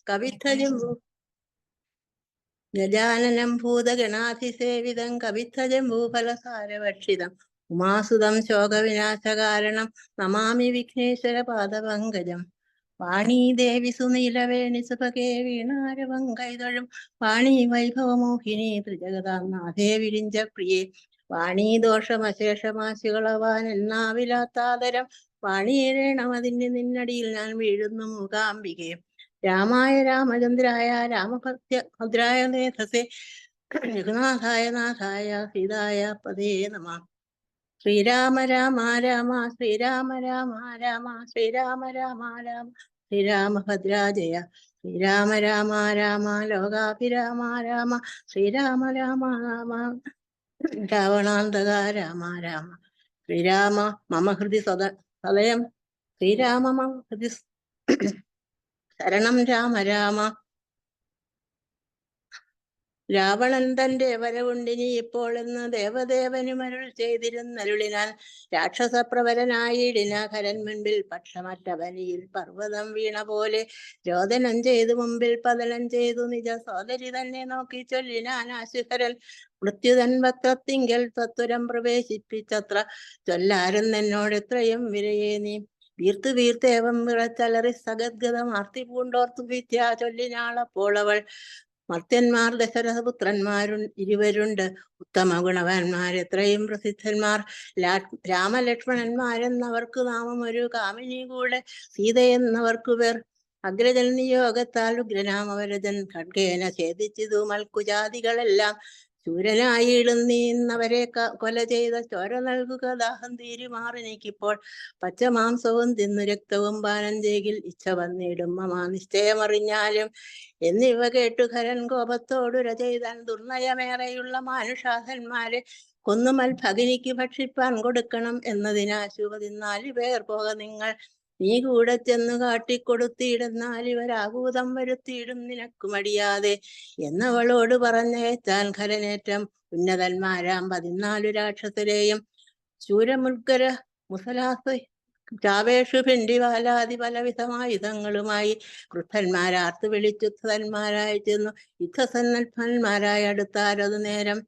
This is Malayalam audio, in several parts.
കവിത്തജംബു ഗജാനനം ഭൂതഗണാധിസേവിതം കവിത്തജംബൂഫലസാരഭക്ഷിതം ഉമാസുതം ശോകവിനാശകാരണം നമാമി വിഘ്നേശ്വര പാദപങ്കജം. വാണീദേവി സുനീലവേണി സുഭകേ വീണാരവങ്കൈതൊഴും വാണീ വൈഭവമോഹിനി ത്രിജഗതാനാഥേ വിരിഞ്ച പ്രിയേ വാണീ ദോഷമശേഷമാശികളവാൻ എന്നാവിലാത്താതരം വാണീരേണമതിന്റെ നിന്നടിയിൽ ഞാൻ വീഴുന്നു മൂകാംബികെ. രാമായ രാമചന്ദ്രായ രാമഭദ്രായ നേധസേ രഘുനാഥായ നാഥായ സീതായ പദേ നമഃ. ശ്രീരാമ രാമ രാമ ശ്രീരാമ രാമ രാമ ശ്രീരാമ രാമ രാമ ശ്രീരാമഭദ്രാജയ ശ്രീരാമ രാമ രാമ ലോകാഭിരാമ രാമ ശ്രീരാമ രാമ രാമ രാവണാന്തക രാമ രാമ ശ്രീരാമ മമ ഹൃദി സദയം ശ്രീരാമ മമ ഹൃദി ശരണം രാമ രാമ. രാവണൻ തന്റെ വരവുണ്ടിനി ഇപ്പോൾ എന്ന് ദേവദേവനും അരുൾ ചെയ്തിരുന്നരുളിനാൻ രാക്ഷസപ്രവരനായിടിന ഖരൻ മുൻപിൽ പക്ഷമറ്റവനിയിൽ പർവ്വതം വീണ പോലെ രോദനം ചെയ്തു മുമ്പിൽ പതനം ചെയ്തു നിജ സോദരി തന്നെ നോക്കി ചൊല്ലിനാൻ ആശുഹരൻ മൃത്യുതൻ വക്രത്തിങ്കൽ തത്വരം പ്രവേശിപ്പിച്ചത്ര ചൊല്ലാരും എന്നോട് എത്രയും വിരയേ നീ വീർത്തു വീർത്തേവം വിറച്ചലറി സഗദ്ഗതം ആർത്തി പൂണ്ടോർത്തു വിദ്യ ചൊല്ലിനാളപ്പോൾ അവൾ മർത്യന്മാർ ഇരുവരുണ്ട് ഉത്തമ ഗുണവാന്മാർ എത്രയും പ്രസിദ്ധന്മാർ രാമലക്ഷ്മണന്മാരെന്നവർക്ക് നാമം ഒരു കാമിനി കൂടെ സീതയെന്നവർക്കു പേർ അഗ്രജൻ നിയോഗത്താൽ ഉഗ്രനാമവരജൻ ഖഡ്ഗേന ഛേദിച്ചിതു മൽക്കുജാതികളെല്ലാം ശൂരനായിടും നീന്നവരെ കൊല ചെയ്ത ചോര നൽകുക ദാഹം തീരുമാറെനിക്കിപ്പോൾ പച്ചമാംസവും തിന്നു രക്തവും പാനം ചെയ്യിൽ ഇച്ഛ വന്നിടും മമാ നിശ്ചയമറിഞ്ഞാലും എന്നിവ കേട്ടു ഖരൻ കോപത്തോടുര ചെയ്താൻ ദുർനയമേറെയുള്ള മാനുഷാധന്മാരെ കൊന്നുമൽ ഭഗിനിക്ക് ഭക്ഷിപ്പാൻ കൊടുക്കണം എന്നതിനാശു 14 പേർ പോക നിങ്ങൾ നീ കൂടെ ചെന്നു കാട്ടിക്കൊടുത്തിയിടുന്നാൽ ഇവരാഭൂതം വരുത്തിയിടും നിനക്കു മടിയാതെ എന്നവളോട് പറഞ്ഞയച്ചാൻ ഖരനേറ്റം ഉന്നതന്മാരാം 14 രാക്ഷസരെയും ശൂരമുൽക്കര മുസലാസ് ചാവേഷു ഭിണ്ടിവാലാദി പലവിധമായുധങ്ങളുമായി ക്രുദ്ധന്മാരാർത്തു വിളിച്ചുദ്ധന്മാരായി ചെന്നു യുദ്ധസന്നദ്ധന്മാരായി അടുത്താരതു നേരം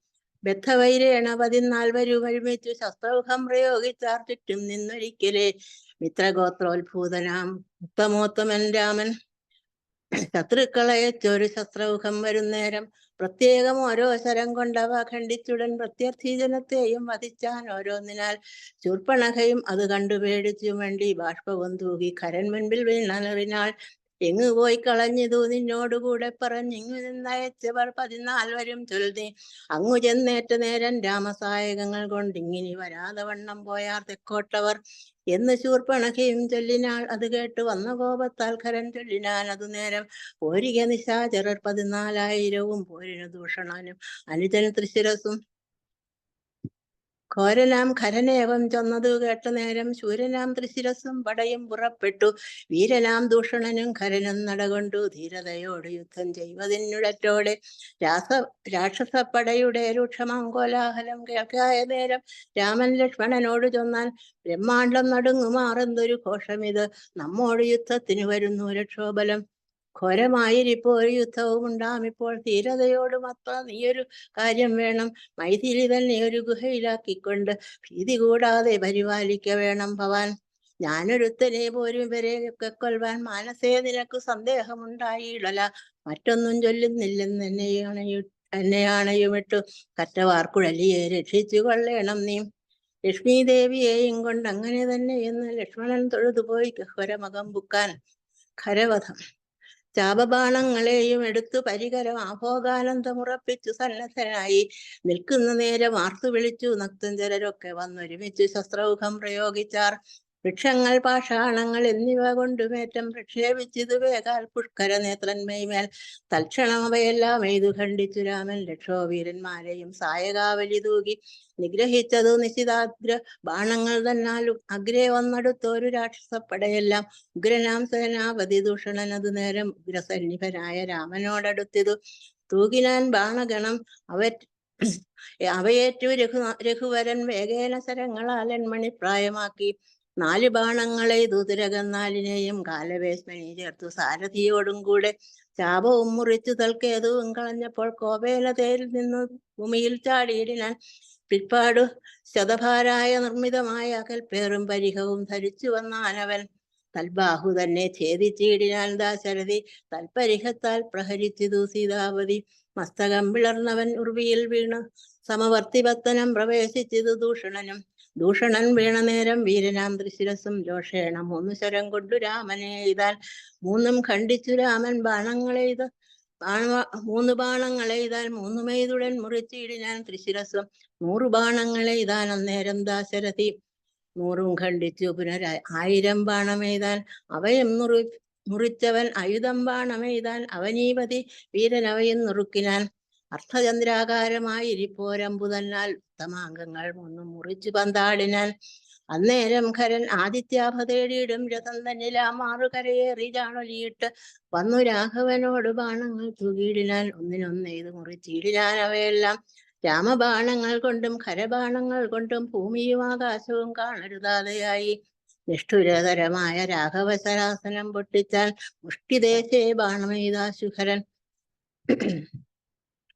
ബദ്ധവൈരേണ 14 ഒരുമിച്ചു ശസ്ത്രൗഹം പ്രയോഗിച്ചാർ ചുറ്റും നിന്നൊരിക്കലേ മിത്രഗോത്രോത്ഭൂതനാം ഉത്തമോത്തമൻ രാമൻ ശത്രുക്കളയച്ചൊരു ശസ്ത്രൗഹം വരുന്നേരം പ്രത്യേകം ഓരോ ശരം കൊണ്ടവ ഖണ്ഡിച്ചുടൻ പ്രത്യർത്ഥീജനത്തെയും വധിച്ചാൻ ഓരോന്നിനാൽ ശൂർപ്പണഖയും അത് കണ്ടു പേടിച്ചു വേണ്ടി ബാഷ്പവും തൂകി ഖരൻ മുൻപിൽ വീണറിനാൾ എങ്ങു പോയി കളഞ്ഞിതു നിന്നോടുകൂടെ പറഞ്ഞിങ്ങു നിന്നയച്ചവർ 14 ചൊല്ലി അങ്ങു ചെന്നേറ്റ നേരം രാമസായകങ്ങൾ കൊണ്ടിങ്ങിനി വരാതെ വണ്ണം പോയാർ തെക്കോട്ടവർ എന്ന് ശൂർപ്പണഖയും ചൊല്ലിനാൾ. അത് കേട്ട് വന്ന കോപത്താൽ ഖരൻ ചൊല്ലിനാൻ അതു നേരം പോരിക നിശാചരർ 14,000 പോരിനു ദൂഷണനും അനുജൻ തൃശിരസും ഘോരനാം ഖരനേവം ചൊന്നതു കേട്ട നേരം ശൂരനാം തൃശിരസും പടയും പുറപ്പെട്ടു വീരനാം ദൂഷണനും ഖരനും നടകൊണ്ടു ധീരതയോട് യുദ്ധം ചെയ്വതിനുടറ്റോടെ രാക്ഷസപ്പടയുടെ രൂക്ഷമാം കോലാഹലം കേൾക്കായ നേരം രാമൻ ലക്ഷ്മണനോട് ചൊന്നാൻ ബ്രഹ്മാണ്ഡം നടുങ്ങുമാറെന്തൊരു ഘോഷമിത് നമ്മോട് യുദ്ധത്തിന് വരുന്നു രക്ഷോബലം ഘോരമായിരിപ്പോ ഒരു യുദ്ധവും ഉണ്ടാമിപ്പോൾ ധീരതയോട് മത്ര നീയൊരു കാര്യം വേണം മൈഥിലി തന്നെ ഒരു ഗുഹയിലാക്കിക്കൊണ്ട് ഭീതി കൂടാതെ പരിപാലിക്ക വേണം ഭവാൻ ഞാനൊരുത്തനെ പോരും ഇവരെയൊക്കെ കൊൽവാൻ മാനസേ നിനക്ക് സന്ദേഹമുണ്ടായിടല മറ്റൊന്നും ചൊല്ലുന്നില്ലെന്ന് എന്നെയാണയുമിട്ടു കറ്റവാർക്കുഴലിയെ രക്ഷിച്ചു കൊള്ളേണം നീ ലക്ഷ്മി ദേവിയെയും കൊണ്ട് അങ്ങനെ തന്നെ എന്ന് ലക്ഷ്മണൻ തൊഴുതുപോയി ഘോരമകം ബുക്കാൻ ഖരവധം ചാപബാണങ്ങളെയും എടുത്തു പരികരം ആഭോഗാനന്ദമുറപ്പിച്ചു സന്നദ്ധനായി നിൽക്കുന്ന നേരം ആർത്തു വിളിച്ചു നക്തഞ്ചരരൊക്കെ വന്നൊരുമിച്ചു ശസ്ത്രൗഹം പ്രയോഗിച്ചാർ വൃക്ഷങ്ങൾ പാഷാണങ്ങൾ എന്നിവ കൊണ്ടുമേറ്റം പ്രക്ഷേപിച്ചിതു വേഗാൽ പുഷ്കര നേത്രന്മേൽ തൽക്ഷണം അവയെല്ലാം എയ്തു ഖണ്ഡിച്ചു രാമൻ ലക്ഷോവീരന്മാരെയും സായകാവലി തൂകി നിഗ്രഹിച്ചതു നിശിതാഗ്ര ബാണങ്ങൾ തന്നാലും അഗ്രേ വന്നെടുത്തോരു രാക്ഷസപ്പടയെല്ലാം ഉഗ്രനാം സേനാപതി ദൂഷണനതു നേരം ഉഗ്രസന്നിഭനായ രാമനോടടുത്തിതു തൂകിനാൻ ബാണഗണം അവയേറ്റു രഘുവരൻ വേഗേന ശരങ്ങളാൽ എൺമണി പ്രായമാക്കി 4 ബാണങ്ങളെ ദുതിരകന്നാലിനെയും കാലവേശ്മനി ചേർത്തു സാരഥിയോടും കൂടെ ശാപവും മുറിച്ചു തൽക്കേതുവും കളഞ്ഞപ്പോൾ കോപേന തേരിൽ നിന്ന് ഭൂമിയിൽ ചാടിയിടിനാൻ. പിൽപ്പാടു ശതഭാരായ നിർമ്മിതമായ കൽപ്പേറും പരിഹവും ധരിച്ചു വന്നാനവൻ. തൽബാഹു തന്നെ ഛേദിച്ചിടിനാൻ ദാശരഥി തൽപരിഹത്താൽ പ്രഹരിച്ചിതു സീതാവതി. മസ്തകം പിളർന്നവൻ ഉർവിയിൽ വീണു സമവർത്തിപത്തനം പ്രവേശിച്ചിതു ദൂഷണനും. ദൂഷണൻ വീണ നേരം വീരനാം തൃശിരസും രോഷേണ 3 ശരം കൊണ്ടു രാമനെ എയ്താൽ. 3ഉം ഖണ്ഡിച്ചു രാമൻ ബാണങ്ങളെയ്ത് 3 ബാണങ്ങളെയ്താൽ 3മെയ്തുടൻ മുറിച്ചിടിനാൻ തൃശിരസും. 100 ബാണങ്ങളെയ്താൻ അന്നേരം ദാശരഥി 100ഉം ഖണ്ഡിച്ചു പുനരായി 1000 ബാണമെയ്താൻ അവയും മുറിച്ചവൻ. ആയുധം ബാണമെയ്താൻ അവനീപതി വീരനവയും നുറുക്കിനാൻ. അർത്ഥചന്ദ്രാകാരമായിരിപ്പോരമ്പു തന്നാൽ ഉത്തമാംഗങ്ങൾ 3 മുറിച്ചു പന്താടിനാൻ. അന്നേരം ഖരൻ ആദിത്യാഭ തേടിയിടും രഥം തന്നിലാമാറു കരയേറി ജാണൊലിയിട്ട് വന്നു രാഘവനോട് ബാണങ്ങൾ തൂകിയിടിനാൻ. ഒന്നിനൊന്നെയ്ത് മുറിച്ചിടിനാൻ അവയെല്ലാം. രാമബാണങ്ങൾ കൊണ്ടും ഖരബാണങ്ങൾ കൊണ്ടും ഭൂമിയും ആകാശവും കാണരുതാതെയായി. നിഷ്ഠുരതരമായ രാഘവശരാസനം പൊട്ടിച്ചാൽ മുഷ്ടിദേശേ ബാണമെയ്താശുഖരൻ.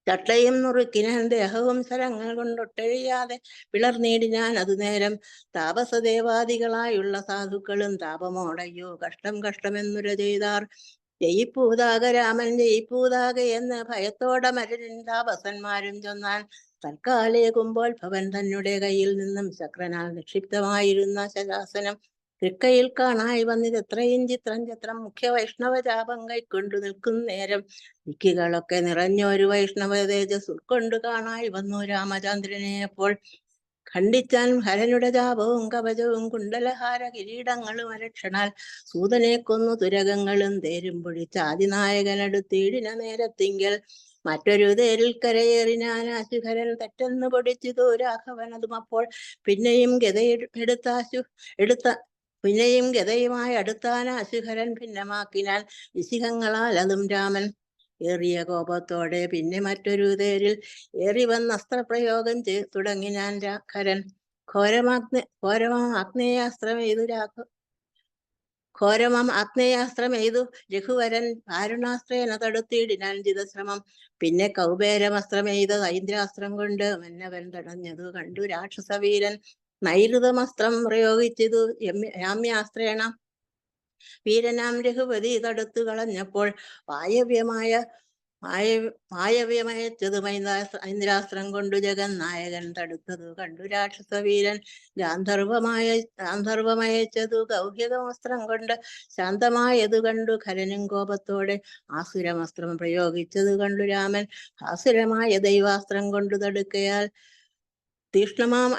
ചട്ടയും നുറുക്കിനാൻ ദേഹവും ശരങ്ങൾ കൊണ്ടൊട്ടഴിയാതെ പിളർന്നിടിനാൻ. അതുനേരം താപസദേവാദികളായുള്ള സാധുക്കളും താപമോടയ്യോ കഷ്ടം കഷ്ടമെന്നുര ചെയ്താർ. ജയിപ്പൂതാക രാമൻ ജയിപ്പൂതാക എന്ന് ഭയത്തോടെ മരൻ താപസന്മാരും ചൊന്നാൻ. തൽക്കാലേകുമ്പോൾ ഭവൻ തന്നെ കയ്യിൽ നിന്നും ശക്രനാൽ നിക്ഷിപ്തമായിരുന്ന ശരാസനം തൃക്കയിൽ കാണായി വന്നിതെത്രയും ചിത്രം ചിത്രം മുഖ്യ വൈഷ്ണവ ചാപം കൈക്കൊണ്ടു നിൽക്കും നേരം. ദിക്കുകളൊക്കെ നിറഞ്ഞൊരു വൈഷ്ണവ തേജസ് ഉൾക്കൊണ്ടു കാണായി വന്നു രാമചന്ദ്രനെ. അപ്പോൾ ഖണ്ഡിച്ചാൻ ഹരനുടെ ചാപവും കവചവും കുണ്ടലഹാര കിരീടങ്ങളും അരക്ഷണാൽ. സൂതനെ കൊന്നു തുരകങ്ങളും തേരും പൊഴിച്ച് ആദിനായകനടുത്തിടിന നേരത്തിങ്കൽ. മറ്റൊരു തേരിൽ കരയേറിനാൻ ആശുഖരൻ തെറ്റെന്ന് പൊടിച്ചിതു രാഘവൻ. അതും അപ്പോൾ പിന്നെയും പിന്നെയും ഗതയുമായി അടുത്താൻ ആശുഖരൻ ഭിന്നമാക്കിനാൻ വിശിഖങ്ങളാൽ. അതും രാമൻ ഏറിയ കോപത്തോടെ പിന്നെ മറ്റൊരു തേരിൽ ഏറി വന്ന് അസ്ത്രപ്രയോഗം തുടങ്ങിനാൻ ഖരൻ. ആഗ്നേയാസ്ത്രമെയ്തു രഘുവരൻ വാരുണാസ്ത്രേന തടുത്തിടിനാൻ ജിതശ്രമം. പിന്നെ കൗബേരമസ്ത്രമെയ്ത ഐന്ദ്രാസ്ത്രം കൊണ്ട് മന്നവൻ തടഞ്ഞതു കണ്ടു രാക്ഷസവീരൻ. നൈരുതമസ്ത്രം പ്രയോഗിച്ചതു രാമ്യാസ്ത്രേണ വീരനാം രഘുപതി തടുത്തു കളഞ്ഞപ്പോൾ വായവ്യമയച്ചതു ഐന്ദ്രാസ്ത്രം കൊണ്ടു ജഗന്നായകൻ തടുത്തതു കണ്ടു രാക്ഷസവീരൻ. ഗാന്ധർവമയച്ചതു ഗൗഹ്യതമസ്ത്രം കൊണ്ട് ശാന്തമായതു കണ്ടു ഖരനും കോപത്തോടെ. ആസുരമസ്ത്രം പ്രയോഗിച്ചതു കണ്ടു രാമൻ ആസുരമായ ദൈവാസ്ത്രം കൊണ്ടു തടുക്കയാൽ. തീക്ഷ്ണമാം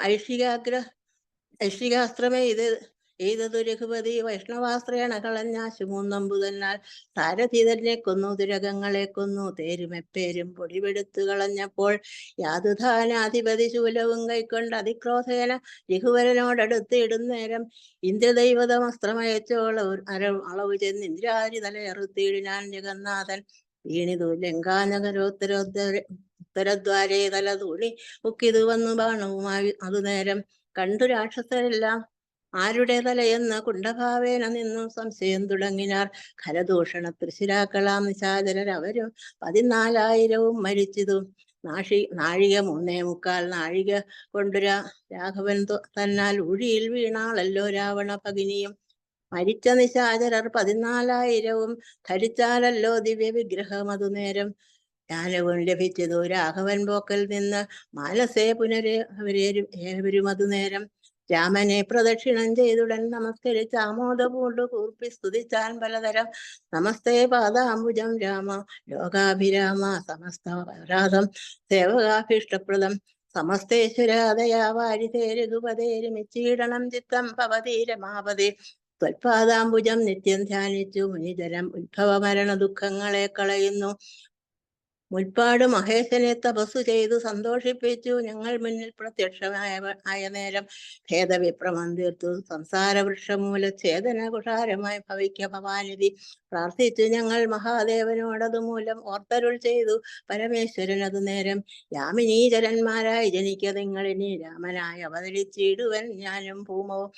ഐഷികാസ്ത്രമെയ്തതു രഘുപതി വൈഷ്ണവാസ്ത്രേണ കളഞ്ഞാശു 3 അമ്പു തന്നാൽ. സാരഥി തന്നെ കൊന്നു തുരകങ്ങളെ കൊന്നു തേരുമെപ്പേരും പൊടിവെടുത്തു കളഞ്ഞപ്പോൾ. യാതുധാനാധിപതി ശൂലവും കൈക്കൊണ്ട് അതിക്രോധേന രഘുവരനോടടുത്ത് ഇടുന്നേരം ഇന്ദ്രദൈവതമസ്ത്രമയച്ചോളവ് ചെന്ന് ഇന്ദ്രാരി തലയറുത്തിയിടിനാൻ ജഗന്നാഥൻ. വീണിതു ലങ്കാനഗരോത്തരദ്വാരേ തല തൂണി മുക്കിതു വന്നു ബാണവുമായി. അതുനേരം കണ്ടു രാക്ഷസരെല്ലാം ആരുടെ തലയെന്ന് കുണ്ഠഭാവേന നിന്നു സംശയം തുടങ്ങിനാർ. ഖരദൂഷണ തൃശിരാക്കളാം നിശാചരർ അവരും 14,000 മരിച്ചിതു. നാഴിക 3.25 നാഴിക കൊണ്ടു രാഘവൻ തന്നാൽ ഊഴിയിൽ വീണാളല്ലോ രാവണ ഭഗിനിയും. മരിച്ച നിശാചരർ 14,000 ധരിച്ചാലല്ലോ ദിവ്യ വിഗ്രഹം. അതുനേരം ജ്ഞാനവും ലഭിച്ചതു രാഘവൻ പോക്കൽ നിന്ന് മാനസേ ഏവരും. അതുനേരം രാമനെ പ്രദക്ഷിണം ചെയ്തുടൻ നമസ്കരിച്ച് ആമോദപൂണ്ടു കൂർപ്പി സ്തുതിച്ചാൻ പലതരം. നമസ്തേ പാദാംബുജം രാമ ലോകാഭിരാമ സമസ്തപരാധം സേവകാഭീഷ്ടപ്രദം. സമസ്തേശ്വരാദയാ വാരിതേ രഘുപതേരുമിച്ചീടണം ചിത്തം ഭവതി രമാപതി. ത്വൽപാദാംബുജം നിത്യം ധ്യാനിച്ചു മുനിജനം ഉത്ഭവ മരണ ദുഃഖങ്ങളെ കളയുന്നു. മുൽപ്പാട് മഹേശനെ തപസ്സു ചെയ്തു സന്തോഷിപ്പിച്ചു ഞങ്ങൾ മുന്നിൽ പ്രത്യക്ഷമായ നേരം ഭേദവിഭ്രമം തീർത്തു സംസാര വൃക്ഷമൂല ഛേദന കുഷാരമായി ഭവിക്ക ഭവാനിധി പ്രാർത്ഥിച്ചു ഞങ്ങൾ മഹാദേവനോടതു മൂലം ഓർത്തരുൾ ചെയ്തു പരമേശ്വരൻ അതു നേരം യാമിനീചരന്മാരായി ജനിക്ക നിങ്ങളിനി രാമനായി അവതരിച്ചിടുവൻ ഞാനും ഭൂമവും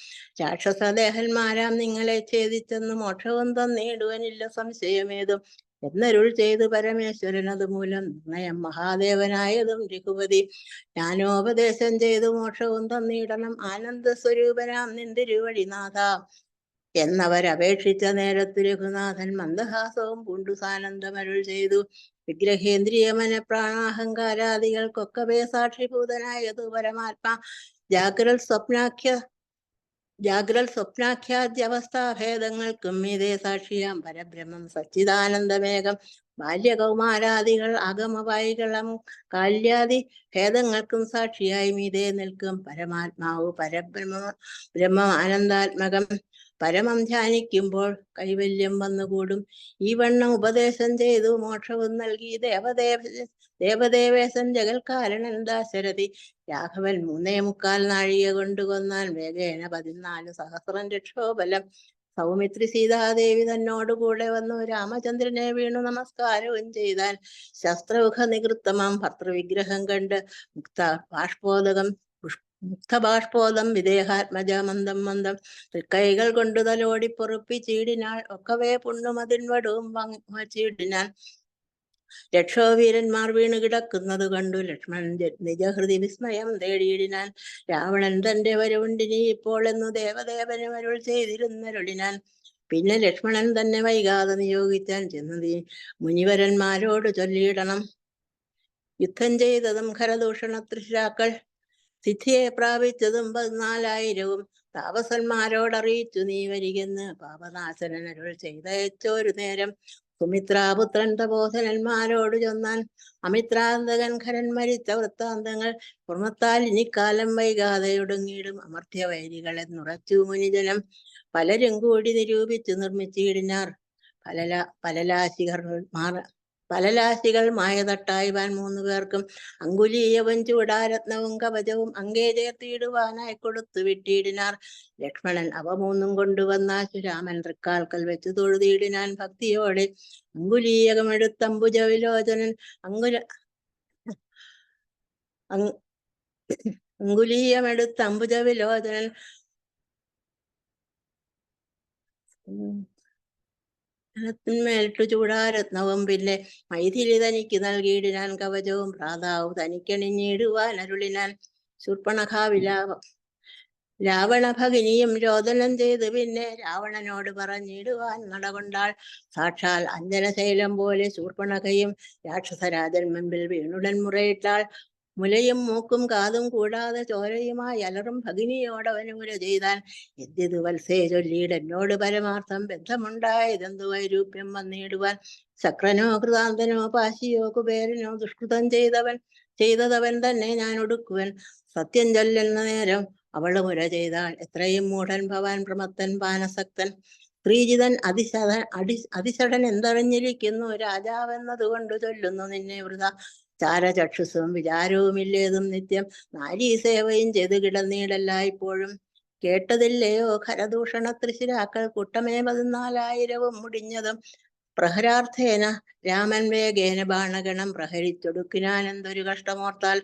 രാക്ഷസദേഹന്മാരാം നിങ്ങളെ ഛേദിച്ചെന്ന് മോക്ഷവും തന്നിടുവനില്ല സംശയമേതും എന്നരുൾ ചെയ്തു പരമേശ്വരൻ അതുമൂലം നിർണയം മഹാദേവനായതും രഘുപതി ജ്ഞാനോപദേശം ചെയ്തു മോക്ഷവും തന്നിടണം ആനന്ദ സ്വരൂപനാം നിന്തിരുവഴിനാഥ എന്നവരപേക്ഷിച്ച നേരത്തു രഘുനാഥൻ മന്ദഹാസവും പൂണ്ടു സാനന്ദമരുൾ ചെയ്തു വിഗ്രഹേന്ദ്രിയ മനഃപ്രാണാഹങ്കാരാദികൾക്കൊക്കവേ സാക്ഷിഭൂതനായതു പരമാത്മാ ജാഗ്രൽ സ്വപ്നാഖ്യാദ്യവസ്ഥാഭേദങ്ങൾക്കും മീതേ സാക്ഷിയാം പരബ്രഹ്മം സച്ചിദാനന്ദമേകം ബാല്യകൗമാരാദികൾ ആഗമവായികളും കാല്യാദി ഭേദങ്ങൾക്കും സാക്ഷിയായി മീതേ നിൽക്കും പരമാത്മാവ് ബ്രഹ്മം ആനന്ദാത്മകം പരമം ധ്യാനിക്കുമ്പോൾ കൈവല്യം വന്നുകൂടും ഈ വണ്ണം ഉപദേശം ചെയ്തു മോക്ഷവും നൽകി ദേവദേവേശൻ ജഗൽക്കാരണൻ ദാശരഥി രാഘവൻ 3.25 നാഴിക കൊണ്ട് കൊന്നാൽ വേഗേന 14 സഹസ്രം രക്ഷോബലം സൗമിത്രി സീതാദേവി തന്നോടുകൂടെ വന്നു രാമചന്ദ്രനെ വീണു നമസ്കാരവും ചെയ്താൽ ശസ്ത്രമുഖ നികൃത്തമാം ഭർത്തൃവിഗ്രഹം കണ്ട് മുക്തബാഷ്പോദം വിദേഹാത്മജ മന്ദം മന്ദം തൃക്കൈകൾ കൊണ്ടു തലോടി പൊറുപ്പിച്ചീടിനാൾ ഒക്കവേ പുണ്ണുമതിൻ വടവും വച്ചിടിനാൻ രക്ഷോവീരന്മാർ വീണു കിടക്കുന്നത് കണ്ടു ലക്ഷ്മണൻ നിജഹൃതി വിസ്മയം തേടിയിടിനാൻ രാവണൻ തന്റെ വരവുണ്ടിനി ഇപ്പോൾ എന്നു ദേവദേവന് അരുൾ ചെയ്തിരുന്നരുളിനാൻ പിന്നെ ലക്ഷ്മണൻ തന്നെ വൈകാതെ നിയോഗിച്ചാൻ ചെന്നു മുനിവരന്മാരോട് ചൊല്ലിയിടണം യുദ്ധം ചെയ്തതും ഖരദൂഷണ തൃശാക്കൾ സിദ്ധിയെ പ്രാപിച്ചതും 14,000 താപസന്മാരോടറിയിച്ചു നീ വരികെന്ന് പാപനാശനൻ അരുൾ ചെയ്തയച്ചോരു നേരം സുമിത്രാപുത്രൻ തപോധനന്മാരോട് ചൊന്നാൻ അമിത്രാന്തകൻ ഖരൻ മരിച്ച വൃത്താന്തങ്ങൾ കുർമ്മത്താൽ ഇനിക്കാലം വൈകാതെ ഒടുങ്ങിയിടും അമർത്യവൈരികൾ എന്നുറച്ചു മുനിജനം പലരും കൂടി നിരൂപിച്ചു നിർമ്മിച്ചിടിനാർ പലലാശികൾ മായതട്ടായിവാൻ 3 പേർക്കും അങ്കുലീയവും ചൂടാരത്നവും കവചവും അങ്കേ ചേർത്തിയിടുവാനായി കൊടുത്തു വിട്ടിടിനാർ ലക്ഷ്മണൻ അവ 3 കൊണ്ടുവന്നാശു രാമൻ തൃക്കാൽക്കൽ വെച്ച് തൊഴുതിയിടിനാൻ ഭക്തിയോടെ അങ്കുലീയകമെടുത്തംബുജ വിലോചനൻ അങ്കുലീയമെടുത്തംബുജ വിലോചനൻ ത്തിന്മേലിട്ടു ചൂടാരത്നവും പിന്നെ മൈഥിലി തനിക്ക് നൽകിയിടിനാൻ കവചവും പ്രാതാവ് തനിക്കണിഞ്ഞിടുവാൻ അരുളിനാൻ ശൂർപ്പണഖാവിലാപം രാവണ ഭഗിനിയും രോദനം ചെയ്ത് പിന്നെ രാവണനോട് പറഞ്ഞിടുവാൻ നടകൊണ്ടാൾ സാക്ഷാൽ അഞ്ജനശൈലം പോലെ ശൂർപ്പണഖയും രാക്ഷസരാജൻ മുൻപിൽ വീണുടൻ മുറയിട്ടാൾ മുലയും മൂക്കും കാതും കൂടാതെ ചോരയുമായി അലറും ഭഗിനിയോടവന് മുല ചെയ്താൻ എദ്യതു വത്സേ ചൊല്ലിയിടെന്നോട് പരമാർത്ഥം ബന്ധമുണ്ടായതെന്തു വൈരൂപ്യം വന്നിടുവാൻ ശക്രനോ കൃതാന്തനോ പാശിയോ കുബേരനോ ദുഷ്കൃതം ചെയ്തതവൻ തന്നെ ഞാൻ ഒടുക്കുവൻ സത്യം ചൊല്ലുന്ന നേരം അവള് മുര ചെയ്താൾ എത്രയും മൂഢൻ ഭവാൻ പ്രമത്തൻ പാനസക്തൻ സ്ത്രീജിതൻ അതിശടൻ എന്തറിഞ്ഞിരിക്കുന്നു രാജാവെന്നതുകൊണ്ട് ചൊല്ലുന്നു നിന്നെ വൃത ചാരചക്ഷുസും വിചാരവുമില്ലേതും നിത്യം നാരീ സേവയും ചെയ്ത് കിടന്നീടല്ലായ്പ്പോഴും കേട്ടതില്ലയോ ഖരദൂഷണ തൃശിരാക്കൾ കൂട്ടമേ 14,000 മുടിഞ്ഞതും പ്രഹരാർത്ഥേന രാമൻ വേഗേന ബാണഗണം പ്രഹരിച്ചൊടുക്കിനാൻ എന്തൊരു കഷ്ടമോർത്താൽ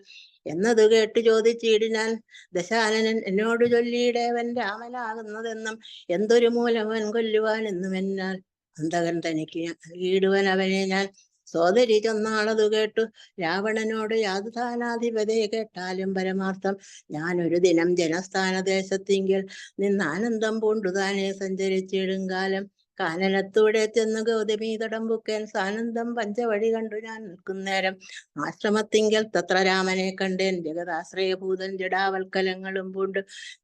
എന്നതു കേട്ടു ചോദിച്ചിടിനാൻ ദശാനനൻ എന്നോട് ചൊല്ലിയിടേവൻ രാമനാകുന്നതെന്നും എന്തൊരു മൂലമൻ കൊല്ലുവാൻ എന്നും എന്നാൽ അന്തകൻ തനിക്ക് നൽകിയിടുവൻ അവനെ ഞാൻ സോദരി ചൊന്നാളതു കേട്ടു രാവണനോട് യാതുധാനാധിപതേ കേട്ടാലും പരമാർത്ഥം ഞാനൊരു ദിനം ജനസ്ഥാനദേശത്തിങ്കിൽ നിന്നാനന്ദം പൂണ്ടുതാനെ സഞ്ചരിച്ചിടുങ്കാലം കാനനത്തൂടെ ചെന്നു ഗൗതമി തടമ്പുക്കൻ സാനന്ദം പഞ്ചവഴി കണ്ടു ഞാൻ നിൽക്കുന്നേരം ആശ്രമത്തിങ്കൽ തത്ര രാമനെ കണ്ടേൻ ജഗദാശ്രയഭൂതൻ ജഡാവൽക്കലങ്ങളും പൂണ്ട്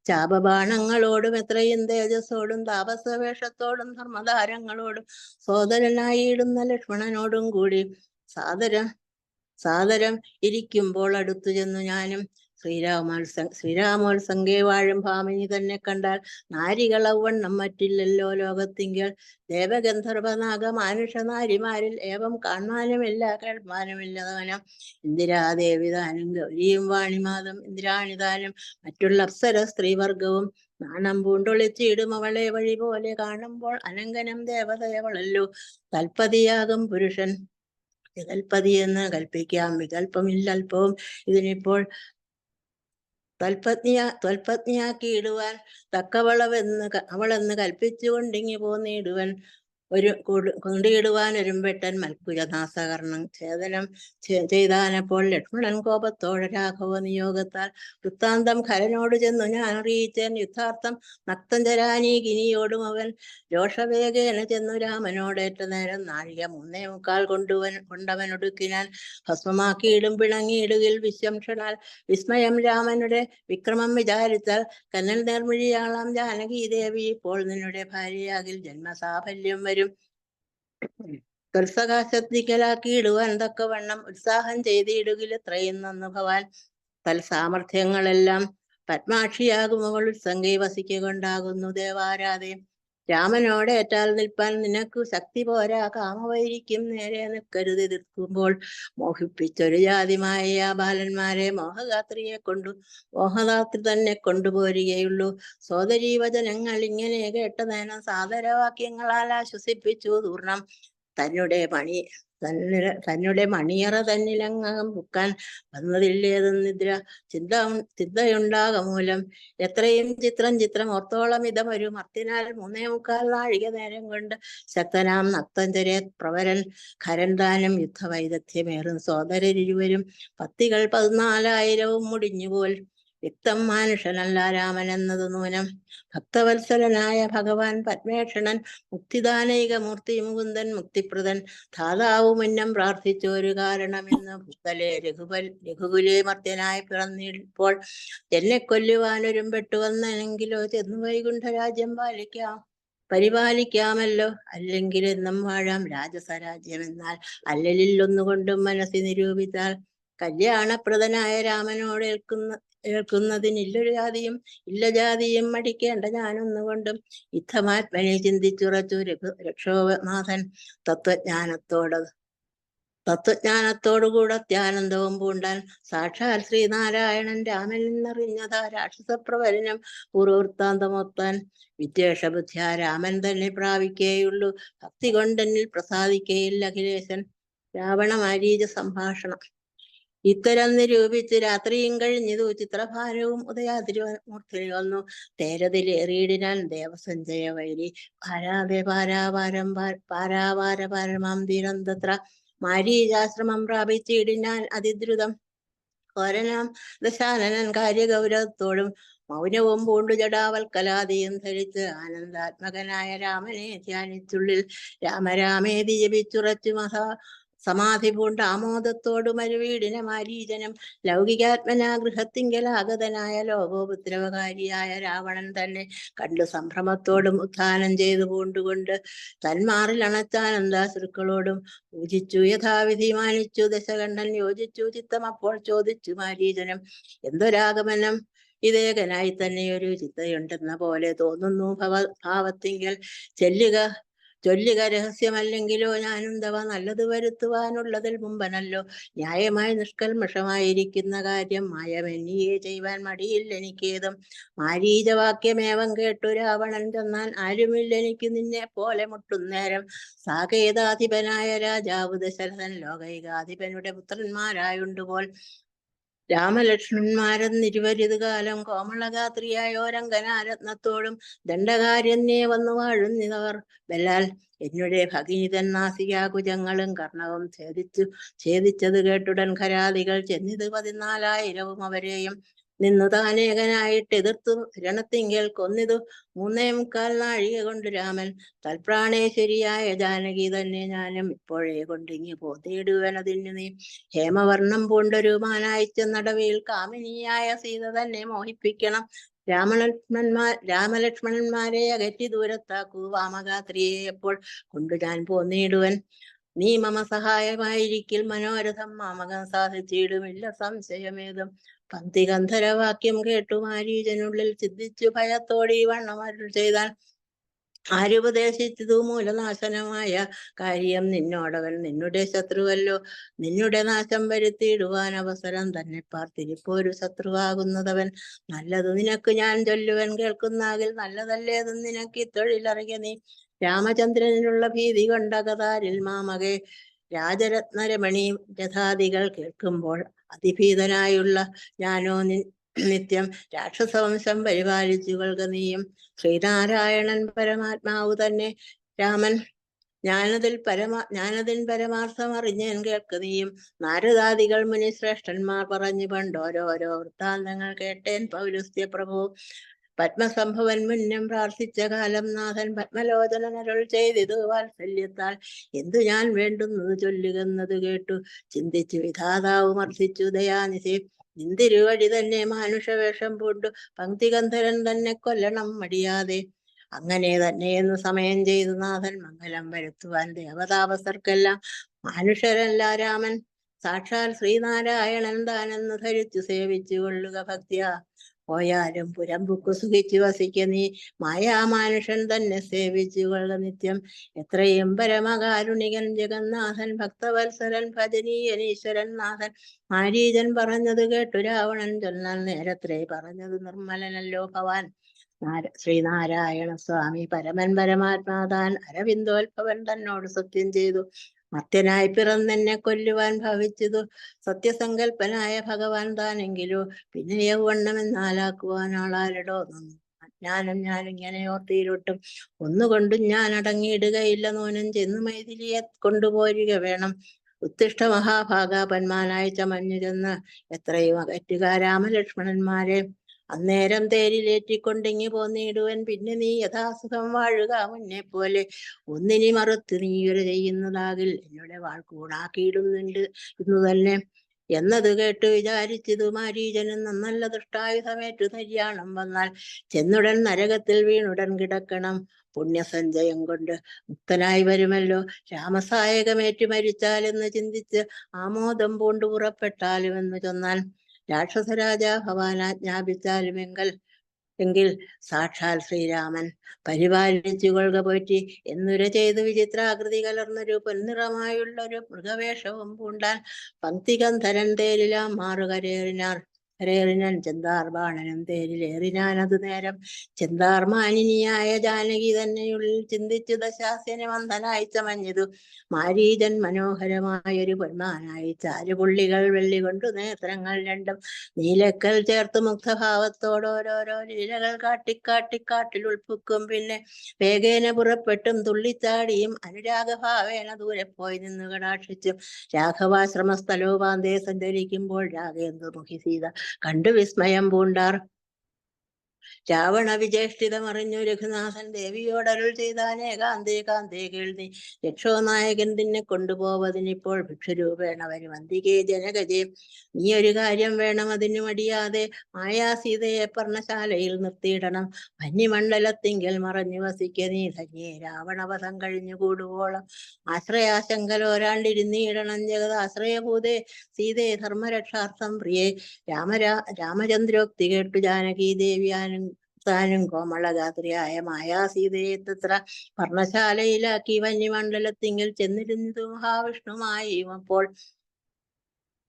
ചാപബാണങ്ങളോടും എത്രയും തേജസ്സോടും താപസവേഷത്തോടും ധർമ്മധാരങ്ങളോടും സോദരനായിടുന്ന ലക്ഷ്മണനോടും കൂടി സാദരം ഇരിക്കുമ്പോൾ അടുത്തു ചെന്നു ഞാനും ശ്രീരാമോത്സംഗേ വാഴും ഭാമിനി തന്നെ കണ്ടാൽ നാരികളവണ്ണം മറ്റില്ലല്ലോ ലോകത്തിങ്കൽ. ദേവഗന്ധർവനാഗ മാനുഷ നാരിമാരിൽ ഏവം കാണാനുമില്ല കേൾപ്പാനുമില്ലതാനും. ഇന്ദിരാദേവിതാനും ഗൗരിയും വാണിമാതും ഇന്ദ്രാണിതാനും മറ്റുള്ള അപ്സര സ്ത്രീവർഗവും നാണം പൂണ്ടൊളിച്ചിടും അവളെ വഴി പോലെ കാണുമ്പോൾ അനങ്കനം ദേവതയവളല്ലോ. തൽപതിയാകും പുരുഷൻ വികൽപതി എന്ന് കൽപ്പിക്കാം, വികൽപ്പമില്ലൽപ്പവും. ഇതിനിപ്പോൾ ത്വൽപത്നിയാക്കിയിടുവാൻ അവളെന്ന് കൽപ്പിച്ചുകൊണ്ടിങ്ങി പോന്നിടുവൻ കൊണ്ടിടുവാൻ ഒരുമ്പെട്ടൻ മൽക്കുജനാസകരണം ഛേദനം ചെയ്താനപ്പോൾ ലക്ഷ്മണൻ കോപത്തോടെ രാഘവ നിയോഗത്താൽ വൃത്താന്തം ഖരനോട് ചെന്നു ഞാൻ അറിയിച്ചേൻ യുദ്ധാർത്ഥം. നക്തഞ്ചരാനീകിനിയോടും അവൻ രോഷവേഗേന ചെന്നു രാമനോടേറ്റ നേരം നാഴിക 3:15 കൊണ്ടവനൊടുക്കിനാൻ ഭസ്മമാക്കിയിടും പിണങ്ങിയിടുകിൽ വിശംഷണാൽ. വിസ്മയം രാമനുടെ വിക്രമം വിചാരിച്ചാൽ കന്നൽ നേർമിഴിയാളാം ജാനകി ദേവി ഇപ്പോൾ നിന്നുടെ ഭാര്യയാകിൽ ജന്മസാഫല്യം വരും. തൽസകാശത്തിക്കലാക്കിയിടുവാൻ തക്കവണ്ണം ഉത്സാഹം ചെയ്തിടുകിൽ എത്രയും നന്നു ഭവാൻ. തൽസാമർഥ്യങ്ങളെല്ലാം പത്മാക്ഷിയാകും അവൾ ഉത്സംഗേ വസിക്കൊണ്ടാകുന്നു ദേവാരാധേ. രാമനോടേറ്റാൽ നിൽപ്പാൻ നിനക്കു ശക്തി പോരാ, കാമവൈരിക്കും നേരെ നിൽക്കരുത് എതിർക്കുമ്പോൾ. മോഹിപ്പിച്ചൊരു ജാതിമായ ബാലന്മാരെ മോഹദാത്രി തന്നെ കൊണ്ടുപോരുകയുള്ളൂ. സോദരീ വചനങ്ങൾ ഇങ്ങനെ കേട്ട നേരം സാദരവാക്യങ്ങളാൽ ആശ്വസിപ്പിച്ചു തൂർണം. തന്നെ മണിയറ തന്നിലങ്ങകം പുക്കാൻ വന്നതില്ലേതും നിദ്ര ചിന്തയുണ്ടാകമൂലം. എത്രയും ചിത്രം ഓർത്തോളം ഇതമൊരു മർത്തിനാൽ 3:15 നാഴിക നേരം കൊണ്ട് ശക്തനാം നക്തഞ്ചരെ പ്രവരൻ ഖരൻ താനും യുദ്ധവൈദഗ്ധ്യമേറും സോദരരിരുവരും പത്തികൾ 14,000 മുടിഞ്ഞുപോൽ. വ്യക്തം മാനുഷനല്ല രാമൻ എന്നത് നൂനം. ഭക്തവത്സലനായ ഭഗവാൻ പത്മേക്ഷണൻ മുക്തിദാനൈകമൂർത്തി മുകുന്ദൻ മുക്തിപ്രദൻ ധാതാവു മുന്നം പ്രാർത്ഥിച്ചൊരു കാരണമെന്ന് ഭൂതലെ രഘുകുലേ മർത്യനായി പിറന്നിപ്പോൾ എന്നെ കൊല്ലുവാനൊരുമ്പെട്ടു വന്നെങ്കിലോ ചെന്നു വൈകുണ്ഠരാജ്യം പരിപാലിക്കാമല്ലോ. അല്ലെങ്കിൽ എന്നും വാഴാം രാജസരാജ്യം. എന്നാൽ അല്ലലില്ലൊന്നുകൊണ്ടും മനസ്സി നിരൂപിച്ചാൽ കല്യാണപ്രദനായ രാമനോട് ഏൽക്കുന്നതിനില്ലൊരു ജാതിയും മടിക്കേണ്ട ഞാനൊന്നുകൊണ്ടും. യുദ്ധമാത്മനെ ചിന്തിച്ചുറച്ചു രക്ഷോനാഥൻ തത്വജ്ഞാനത്തോടുകൂടെ അത്യാനന്ദവും പൂണ്ടാൻ. സാക്ഷാൽ ശ്രീനാരായണൻ രാമൻ നിന്നറിഞ്ഞതാ രാക്ഷസപ്രവരനും പൂർവവൃത്താന്തമൊത്താൻ. വിദ്വേഷബുദ്ധ്യ രാമൻ തന്നെ പ്രാപിക്കേയുള്ളൂ, ഭക്തി കൊണ്ടെന്നിൽ പ്രസാദിക്കയില്ല അഖിലേശൻ. രാവണമാരീച സംഭാഷണം ഇത്തരം നിരൂപിച്ച് രാത്രിയും കഴിഞ്ഞതു ചിത്രഭാരവും ഉദയാതിരുമൂർത്തി വന്നു. തേരതിലേറിയിടിനാൻ ദേവസഞ്ജയ വൈരി പാരാവാരമാം തീരം തത്ര. മാരീചാശ്രമം പ്രാപിച്ചിടിനാൻ അതിദ്രുതം കോരനാം ദശാനനൻ കാര്യഗൗരവത്തോടും മൗനവും പൂണ്ടു ജടാവൽക്കലാദിയും ധരിച്ച് ആനന്ദാത്മകനായ രാമനെ ധ്യാനിച്ചുള്ളിൽ രാമേതി ജപിച്ചുറച്ചു സമാധി പൂണ്ട ആമോദത്തോടു മരുവീടിന മാരീചനം. ലൗകികാത്മനാ ഗൃഹത്തിങ്കലാഗതനായ ലോകോപദ്രവകാരിയായ രാവണൻ തന്നെ കണ്ടു സംഭ്രമത്തോടും ഉത്ഥാനം ചെയ്തു പൂണ്ടുകൊണ്ട് തന്മാറിൽ അണച്ചാനന്ദാശ്രുക്കളോടും പൂജിച്ചു യഥാവിധി മാനിച്ചു ദശകണ്ഠൻ യോജിച്ചു ചിത്തം. അപ്പോൾ ചോദിച്ചു മാരീചനം, എന്തൊരാഗമനം ഇതേകനായി തന്നെയൊരു ചിത്തയുണ്ടെന്ന പോലെ തോന്നുന്നു ഭാവത്തിങ്കൽ. ചൊല്ലുക രഹസ്യമല്ലെങ്കിലോ ഞാനും തവ നല്ലത് വരുത്തുവാനുള്ളതിൽ മുമ്പനല്ലോ. ന്യായമായി നിഷ്കൽമഷമായിരിക്കുന്ന കാര്യം മായമെന്നിയെ ചെയ്യുവാൻ മടിയില്ല എനിക്കേതും. മാരീചവാക്യമേവം കേട്ടു രാവണൻ ചെന്നാൻ, ആരുമില്ലെനിക്ക് നിന്നെ പോലെ മുട്ടുന്നേരം. സാകേതാധിപനായ രാജാവ് ദശരഥൻ ലോകൈകാധിപനുടെ പുത്രന്മാരായുണ്ടുപോൽ. രാമലക്ഷ്മണന്മാരെന്നിരുവരിത് കാലം കോമളഗാത്രിയായോരങ്കനാരത്നത്തോടും ദണ്ഡകാര്യന്യേ വന്നു വാഴുന്നിതവർ. ബലാൽ എന്നുടെ ഭഗിനിതൻ നാസികാകുജങ്ങളും കർണവും ഛേദിച്ചത് കേട്ടുടൻ ഖരാദികൾ ചെന്നിത് 14,000 അവരെയും നിന്നു താനേകനായിട്ട് എതിർത്തു രണത്തിങ്കൽ കൊന്നിതു 3:15 നാഴിക കൊണ്ട് രാമൻ. തൽപ്രാണേശ്വരിയായ ജാനകി തന്നെ ഞാനും ഇപ്പോഴേ കൊണ്ടിങ്ങി പോത്തിയിടുവനതിന്നു നീ. ഹേമവർണ്ണം പൂണ്ടൊരു മാനായി ചെന്നടവിൽ കാമിനിയായ സീത തന്നെ മോഹിപ്പിക്കണം. രാമലക്ഷ്മണന്മാരെ അകറ്റി ദൂരത്താക്കൂ വാമഗാത്രിയെ എപ്പോൾ കൊണ്ടു ഞാൻ പോന്നിടുവൻ. നീ മമ സഹായമായിരിക്കിൽ മനോരഥം മാമകം സാധിച്ചിടുമില്ല സംശയമേതും. പങ്ക്തിഗന്ധരവാക്യം കേട്ടു മാരീചനുള്ളിൽ ചിന്തിച്ചു ഭയത്തോടെ ഈ വണ്ണം അരുൾ ചെയ്താൽ, ആരുപദേശിച്ചതു മൂലനാശനമായ കാര്യം നിന്നോടവൻ നിന്നുടെ ശത്രുവല്ലോ. നിന്നുടെ നാശം വരുത്തിയിടുവാൻ അവസരം തന്നെ പാർത്തിരിപ്പോരു ശത്രുവാകുന്നതവൻ. നല്ലതു നിനക്ക് ഞാൻ ചൊല്ലുവൻ കേൾക്കുന്നാകിൽ, നല്ലതല്ലേതും നിനക്ക് ഇത്തൊഴിലറിയ നീ. രാമചന്ദ്രനിലുള്ള ഭീതി കൊണ്ട കതാരിൽ മാമകെ രാജരത്നരമണി രഥാദികൾ കേൾക്കുമ്പോൾ അതിഭീതനായുള്ള ഞാനോ നിത്യം രാക്ഷസവംശം പരിപാലിച്ചു കൊള്ളുക നീയും. ശ്രീനാരായണൻ പരമാത്മാവു തന്നെ രാമൻ ജ്ഞാനതിൻ പരമാർത്ഥം അറിഞ്ഞേൻ കേൾക്ക നീയും. നാരദാദികൾ മുനിശ്രേഷ്ഠന്മാർ പറഞ്ഞു പണ്ടോരോരോ വൃത്താന്തങ്ങൾ കേട്ടേൻ പൗലുസ്ത്യ പ്രഭു. പത്മസംഭവൻ മുന്നം പ്രാർത്ഥിച്ച കാലം നാഥൻ പത്മലോചനരുൾ ചെയ്തിതു വാത്സല്യത്താൽ. എന്തു ഞാൻ വേണ്ടുന്നത് ചൊല്ലുകെന്നത് കേട്ടു ചിന്തിച്ചു വിധാതാവ് മർദ്ദിച്ചു ദയാനിധി. നിന്തിരുവഴി തന്നെ മാനുഷവേഷം പൂണ്ടു പങ്ക്തിഗന്ധരൻ തന്നെ കൊല്ലണം മടിയാതെ. അങ്ങനെ തന്നെയെന്ന് സമയം ചെയ്തു നാഥൻ മംഗലം വരുത്തുവാൻ ദേവതാപസർക്കെല്ലാം. മാനുഷരല്ല രാമൻ സാക്ഷാൽ ശ്രീനാരായണൻ താനെന്ന് ധരിച്ചു സേവിച്ചു കൊള്ളുക ഭക്തിയാ. പോയാലും പുരമ്പുക്കു സുഖിച്ചു വസിക്ക നീ, മായാമാനുഷൻ തന്നെ സേവിച്ചു കൊള്ളുക നിത്യം. എത്രയും പരമകാരുണികൻ ജഗന്നാഥൻ ഭക്തവത്സരൻ ഭജനീയനീശ്വരൻ നാഥൻ. മാരീചൻ പറഞ്ഞത് കേട്ടു രാവണൻ ചൊന്നാൽ, നേരത്രേ പറഞ്ഞത് നിർമ്മലനല്ലോ ഭവാൻ. ശ്രീനാരായണ സ്വാമി പരമൻ പരമാത്മാതാൻ അരവിന്ദോത്ഭവൻ തന്നോട് സത്യം ചെയ്തു. മർത്യനായി പിറന്നെന്നെ കൊല്ലുവാൻ ഭവിച്ചതു സത്യസങ്കൽപ്പനായ ഭഗവാൻ താനെങ്കിലോ, പിന്നെ യൗവണ്ണമെന്നാലാക്കുവാൻ ആളാരടോ. ജ്ഞാനം ഞാനിങ്ങനെ ഓർത്തിയിലൊട്ടും ഒന്നുകൊണ്ടും ഞാൻ അടങ്ങിയിടുകയില്ല. നൂനം ചെന്ന് മൈഥിലിയെ കൊണ്ടുപോരുക വേണം. ഉത്തിഷ്ഠ മഹാഭാഗ പന്മാനായി ചമഞ്ഞു ചെന്ന് എത്രയും അകറ്റുക രാമലക്ഷ്മണന്മാരെ. അന്നേരം തേരിലേറ്റിക്കൊണ്ടിങ്ങി പോന്നിടുവൻ. പിന്നെ നീ യഥാസുഖം വാഴുക മുന്നേ പോലെ. ഒന്നിനി മറുത്ത് നീയൊരു ചെയ്യുന്നതാകിൽ എന്നോട് വാൾ കൂണാക്കിയിടുന്നുണ്ട് ഇന്നു തന്നെ. എന്നത് കേട്ട് വിചാരിച്ചതു മാരീചനും, നന്നല്ല ദൃഷ്ടായുധമേറ്റു ധര്യാണം വന്നാൽ ചെന്നുടൻ നരകത്തിൽ വീണുടൻ കിടക്കണം. പുണ്യസഞ്ചയം കൊണ്ട് മുക്തനായി വരുമല്ലോ. രാമസായകമേറ്റു മരിച്ചാലെന്ന് ചിന്തിച്ച് ആമോദം പൂണ്ടു പുറപ്പെട്ടാലുമെന്ന് ചൊന്നാൽ, രാക്ഷസരാജാ ഭവാനാജ്ഞാപിച്ചാലുമെങ്കിൽ സാക്ഷാൽ ശ്രീരാമൻ പരിപാലിച്ചു കൊള്ളുക പോറ്റി. എന്നുര ചെയ്തു വിചിത്രാകൃതി കലർന്നൊരു പൊൻനിറമായുള്ളൊരു മൃഗവേഷവും പൂണ്ടാൻ. പങ്ക്തിഗന്ധരൻ തേരിലാം മാറുകരേറിനാർ കരേറിനാൻ ചെന്താർ ബാണനും തേരിലേറിനാൻ. അതു നേരം ചെന്താർ മാനിനിയായ ജാനകി തന്നെയുള്ളിൽ ചിന്തിച്ചു ദശാസ്യന് മന്ദനായി ചമഞ്ഞതു മാരീചൻ മനോഹരമായൊരു പൊന്മാനായി. ചാരുപുള്ളികൾ വെള്ളി കൊണ്ടു നേത്രങ്ങൾ രണ്ടും നീലക്കൽ ചേർത്ത് മുഗ്ധഭാവത്തോടോരോരോ ലീലകൾ കാട്ടിക്കാട്ടിൽ ഉൾപ്പുക്കും. പിന്നെ വേഗേന പുറപ്പെട്ടും തുള്ളിച്ചാടിയും അനുരാഗഭാവേന ദൂരെ പോയി നിന്നു കടാക്ഷിച്ചും രാഘവാശ്രമ സ്ഥലോപാന്തേ സഞ്ചരിക്കുമ്പോൾ രാഗേന്ദുമുഖി സീത കണ്ടു വിസ്മയം പൂണ്ടാർ. രാവണ വിചേഷ്ടിതമറിഞ്ഞു രഘുനാഥൻ ദേവിയോടരുൾ ചെയ്താനേകാന്തേ കാന്തേ കേൾനി. രക്ഷോനായകൻ നിന്നെ കൊണ്ടുപോവതിനിപ്പോൾ ഭിക്ഷുരൂപേണ വരും അന്തികേ ജനകജേ. നീ ഒരു കാര്യം വേണം അതിനു മടിയാതെ, മായാസീതയെ പർണശാലയിൽ നിർത്തിയിടണം. വന്യമണ്ഡലത്തിങ്കൽ മറഞ്ഞു വസിക്ക നീ ധന്യേ. രാവണവധം കഴിഞ്ഞു കൂടുവോളം ആശ്രയാശങ്കലോരാണ്ടിരുന്നിടണം. ജഗതാശ്രയഭൂതേ സീതേ ധർമ്മരക്ഷാർത്ഥം പ്രിയേ. രാമചന്ദ്രോക്തി കേട്ടു ജാനകി ദേവിയാനും താനും കോമളഗാത്രിയായ മായാസീതയെ തത്ര പർണശാലയിലാക്കി വന്യമണ്ഡലത്തിങ്കിൽ ചെന്നിരുന്നതു മഹാവിഷ്ണുമായി. അപ്പോൾ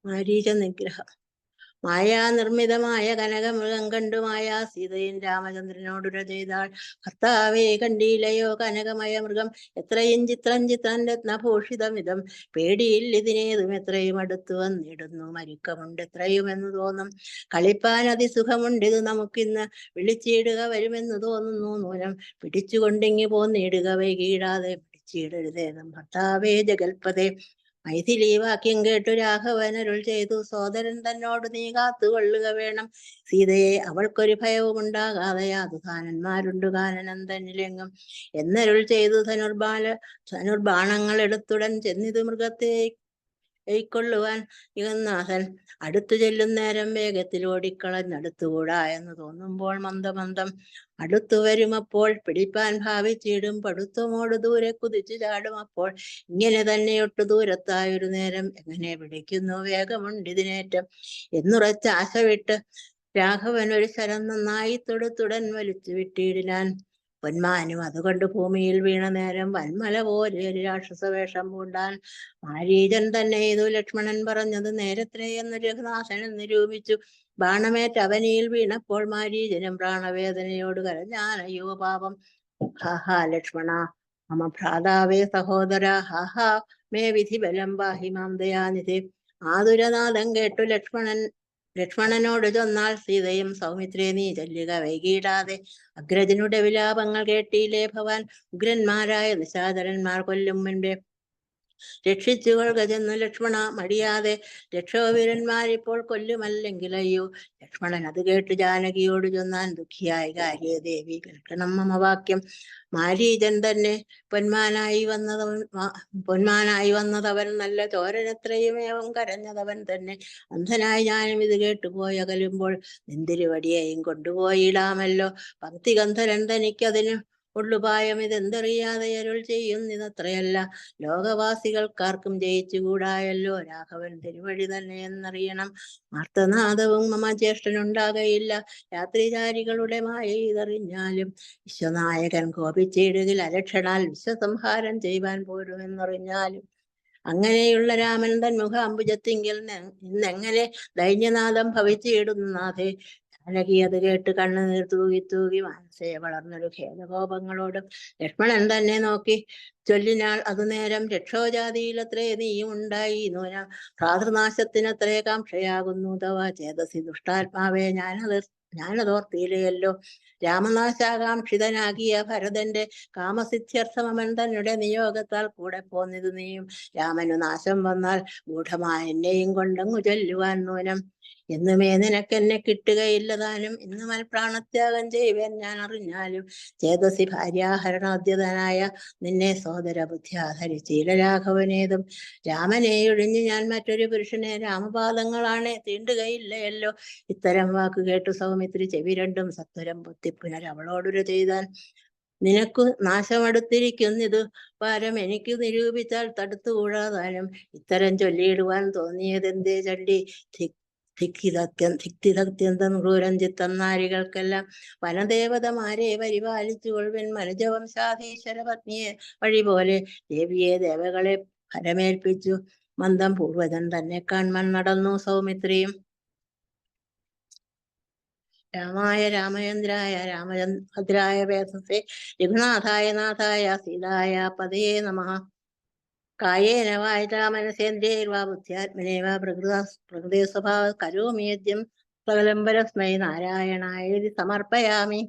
മാരീച നിഗ്രഹം മായാനിർമ്മിതമായ കനകമൃഗം കണ്ടു മായാസീതയും രാമചന്ദ്രനോടുര ചെയ്താൾ, കർത്താവേ കണ്ടീലയോ കനകമയ മൃഗം എത്രയും ചിത്രം രത്നഭൂഷിതമിതം. പേടിയിൽ ഇതിനേതും എത്രയും അടുത്തു വന്നിടുന്നു. മരുക്കമുണ്ട് എത്രയുമെന്ന് തോന്നും, കളിപ്പാൻ അതിസുഖമുണ്ടിത് നമുക്കിന്ന്. വിളിച്ചിടുക വരുമെന്ന് തോന്നുന്നു നൂനം, പിടിച്ചുകൊണ്ടിങ്ങി പോന്നിടുക വൈകിടാതെ. പിടിച്ചിടരുതേതും ഭർത്താവേ ജഗൽപതേ. മൈഥിലി വാക്യം കേട്ടു രാഘവനരുൾ ചെയ്തു, സോദരൻ തന്നോട് നീ കാത്തുകൊള്ളുക വേണം സീതയെ. അവൾക്കൊരു ഭയവും ഉണ്ടാകാതെ യാതുധാനന്മാരുണ്ടു കാനനം തന്നിലെങ്ങും എന്നരുൾ ചെയ്തു ധനുർബാണങ്ങൾ എടുത്തുടൻ ചെന്നിതു കൈക്കൊള്ളുവാൻ ജഗന്നാഥൻ അടുത്തു ചെല്ലും നേരം വേഗത്തിൽ ഓടിക്കളഞ്ഞടുത്തുകൂടാ എന്ന് തോന്നുമ്പോൾ മന്ദമന്ദം അടുത്തു വരുമപ്പോൾ പിടിപ്പാൻ ഭാവിച്ചിടും പടുത്തുമോട് ദൂരെ കുതിച്ചു ചാടും അപ്പോൾ ഇങ്ങനെ തന്നെ ഒട്ടു ദൂരത്തായൊരു നേരം എങ്ങനെ പിടിക്കുന്നു വേഗമുണ്ടിതിനേറ്റം എന്നുറച്ച ആശ വിട്ട് രാഘവൻ ഒരു ശരം നന്നായി തൊടുത്തുടൻ വലിച്ചു വിട്ടിടിനാൻ. പൊന്മാനും അതുകൊണ്ട് ഭൂമിയിൽ വീണ നേരം വന്മല പോലെ ഒരു രാക്ഷസ വേഷം പൂണ്ടാൻ. മാരീചൻ തന്നെ ഇതു ലക്ഷ്മണൻ പറഞ്ഞത് നേരത്രേ എന്ന് രഘുനാഥൻ നിരൂപിച്ചു. ബാണമേറ്റ് അവനിയിൽ വീണപ്പോൾ മാരീചനും പ്രാണവേദനയോട് കരഞ്ഞാൻ, അയ്യോ പാപം, ഹാഹാ ലക്ഷ്മണ മമ ഭ്രാതാവേ സഹോദര, ഹാഹാ മേ വിധി ബലം പാഹി മാം ദയാനിധി. ആതുരനാദം കേട്ടു ലക്ഷ്മണനോട് ചൊന്നാൽ സീതയും, സൗമിത്രേ നീ ചൊല്ലുക വൈകിടാതെ, അഗ്രജനുടെ വിലാപങ്ങൾ കേട്ടില്ലേ ഭവാൻ, ഉഗ്രന്മാരായ നിശാചരന്മാർ കൊല്ലും മുൻപേ രക്ഷിച്ചുകൊള്ളുക ചെന്നു ലക്ഷ്മണ മടിയാതെ, രക്ഷോവീരന്മാരിപ്പോൾ കൊല്ലുമല്ലെങ്കിൽ അയ്യോ. ലക്ഷ്മണൻ അത് കേട്ട് ജാനകിയോട് ചൊന്നാൻ, ദുഃഖിയായി കാര്യേ ദേവി കേൾക്കണം മമ വാക്യം. മാരീചൻ തന്നെ പൊന്മാനായി വന്നതവൻ നല്ല ചോരനെത്രയുമേവം കരഞ്ഞതവൻ തന്നെ. അന്ധനായി ഞാനും ഇത് കേട്ടുപോയി അകലുമ്പോൾ നിന്തിരുവടിയെയും കൊണ്ടുപോയിടാമല്ലോ. ഭക്തിഗന്ധരൻ തനിക്കതിന് ഉള്ളുപായം ഇതെന്തറിയാതെ അരുൾ ചെയ്യുന്നിതത്രയല്ല, ലോകവാസികൾക്കാർക്കും ജയിച്ചുകൂടായല്ലോ രാഘവൻ തിരുവഴി തന്നെ എന്നറിയണം. ആർത്തനാദവും മമ ജ്യേഷ്ഠനുണ്ടാകയില്ല, രാത്രിചാരികളുടെ മായ ഇതറിഞ്ഞാലും. വിശ്വനായകൻ കോപിച്ചിടുകിൽ അലക്ഷണാൽ വിശ്വസംഹാരം ചെയ്യുവാൻ പോരുമെന്നറിഞ്ഞാലും. അങ്ങനെയുള്ള രാമൻ തൻ മുഖാംബുജത്തിങ്കിൽ ഇന്നെങ്ങനെ ദൈന്യനാദം ഭവിച്ചിടുന്നു നാഥേ. ജാനകി അത് കേട്ട് കണ്ണുനീർ തൂകി തൂകി മനസ്സേ വളർന്നൊരു ഖേദകോപങ്ങളോടും ലക്ഷ്മണൻ തന്നെ നോക്കി ചൊല്ലിനാൾ അതു നേരം, രക്ഷോജാതിയിലത്രേ നീയും ഉണ്ടായി നൂന, ഭ്രാതൃനാശത്തിനത്രേ കാംക്ഷയാകുന്നു തവ ചേതസി ദുഷ്ടാത്മാവേ, ഞാനതോർത്തിയില്ലയല്ലോ. രാമനാശാകാംക്ഷിതനാകിയ ഭരതന്റെ കാമസിദ്ധ്യർത്ഥമൻ തന്നെ നിയോഗത്താൽ കൂടെ പോന്നിതു നീയും. രാമനു നാശം വന്നാൽ ഗൂഢമായ എന്നെയും കൊണ്ടങ്ങു ചൊല്ലുവാൻ നൂനം. എന്നുമേ നിനക്കെന്നെ കിട്ടുകയില്ലതാനും, ഇന്നുമൽ പ്രാണത്യാഗം ചെയ്യുവാൻ ഞാൻ അറിഞ്ഞാലും. ചേതസി ഭാര്യാഹരണാദ്യതനായ നിന്നെ സോദര ബുദ്ധ്യാ ധരിച്ചില്ല രാഘവനേതും. രാമനെ ഒഴിഞ്ഞ് ഞാൻ മറ്റൊരു പുരുഷനെ രാമപാദങ്ങളാണെ തീണ്ടുകയില്ലയല്ലോ. ഇത്തരം വാക്ക് കേട്ടു സൗമിത്രി ചെവി രണ്ടും സത്വരം പൊത്തി പുനരവളോടുര ചെയ്താൻ, നിനക്കു നാശമടുത്തിരിക്കുന്നിതു പാരം എനിക്ക് നിരൂപിച്ചാൽ തടുത്തുകൂടാതാനും. ഇത്തരം ചൊല്ലിയിടുവാൻ തോന്നിയതെന്തേ ചൊല്ലി ധിക്തിതത്യന്തം ക്രൂരം ചിത്തം നാരികൾക്കെല്ലാം. വനദേവതമാരെ പരിപാലിച്ചു കൊൾവൻ മനുജവംശാധീശ്വര പത്നിയെ വഴി പോലെ. ദേവിയെ ദേവകളെ ഫലമേൽപ്പിച്ചു മന്ദം പൂർവജൻ തന്നെ കാൺമൻ നടന്നു സൗമിത്രിയും. രാമായ രാമചന്ദ്രായ രാമഭദ്രായ വേദസേ രഘുനാഥായ നാഥായ സീതായ പതയേ നമഃ. കായേന വാചാ മനസേന്ദ്രിയൈർവാ ബുദ്ധ്യാത്മനേവാ പ്രകൃതേ സ്വഭാവ കരോമി യദ്യം സകലം പരസ്മൈ നാരായണായ സമർപ്പയാമി.